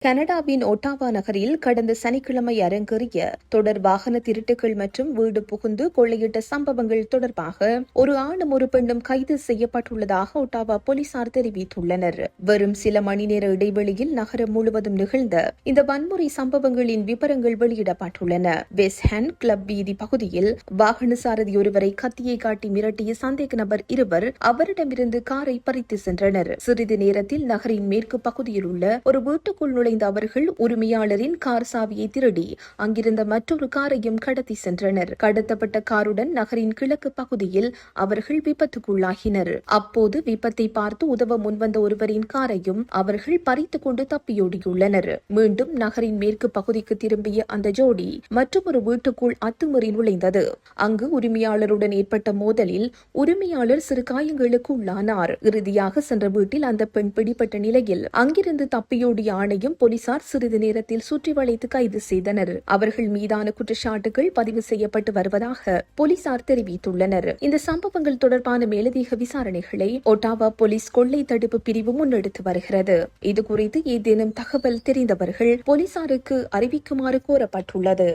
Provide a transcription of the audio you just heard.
கனடாவின் ஒட்டாவா நகரில் கடந்த சனிக்கிழமை அரங்கேறிய தொடர் வாகன திருட்டுகள் மற்றும் வீடு புகுந்து கொள்ளையிட்ட சம்பவங்கள் தொடர்பாக ஒரு ஆணும் ஒரு பெண்ணும் கைது செய்யப்பட்டுள்ளதாக ஒட்டாவா போலீசார் தெரிவித்துள்ளனர். வெறும் சில மணி நேர இடைவெளியில் நகரம் முழுவதும் நிகழ்ந்த இந்த வன்முறை சம்பவங்களின் விவரங்கள் வெளியிடப்பட்டுள்ளன. வெஸ்ட்ஹேண்ட் கிளப் வீதி பகுதியில் வாகன சாரதி ஒருவரை கத்தியை காட்டி மிரட்டிய சந்தேக நபர் இருவர் அவரிடமிருந்து காரை பறித்து சென்றனர். சிறிது நேரத்தில் நகரின் மேற்கு பகுதியில் உள்ள ஒரு வீட்டுக்குள் நுழைந்த அவர்கள் உரிமையாளரின் கார் சாவியை திருடி அங்கிருந்த மற்றொரு காரையும் கடத்தி சென்றனர். கடத்தப்பட்ட காருடன் நகரின் கிழக்கு பகுதியில் அவர்கள் விபத்துக்குள்ளாகினர். அப்போது விபத்தை பார்த்து உதவ முன்வந்த ஒருவரின் காரையும் அவர்கள் பறித்துக் கொண்டு தப்பியோடியுள்ளனர். மீண்டும் நகரின் மேற்கு பகுதிக்கு திரும்பிய அந்த ஜோடி மற்றொரு வீட்டுக்குள் அத்துமீறி நுழைந்தது. அங்கு உரிமையாளருடன் ஏற்பட்ட மோதலில் உரிமையாளர் சிறு காயங்களுக்கு உள்ளானார். இறுதியாக சென்ற வீட்டில் அந்த பெண் பிடிபட்ட நிலையில் அங்கிருந்து தப்பியோடிய ஆணையும் போலீசார் சிறிது நேரத்தில் சுற்றி வளைத்து கைது செய்தனர். அவர்கள் மீதான குற்றச்சாட்டுகள் பதிவு செய்யப்பட்டு வருவதாக போலீசார் தெரிவித்துள்ளனர். இந்த சம்பவங்கள் தொடர்பான மேலதிக விசாரணைகளை ஒட்டாவா போலீஸ் கொள்ளை தடுப்பு பிரிவு முன்னெடுத்து வருகிறது. இதுகுறித்து ஏதேனும் தகவல் தெரிந்தவர்கள் போலீசாருக்கு அறிவிக்குமாறு கோரப்பட்டுள்ளது.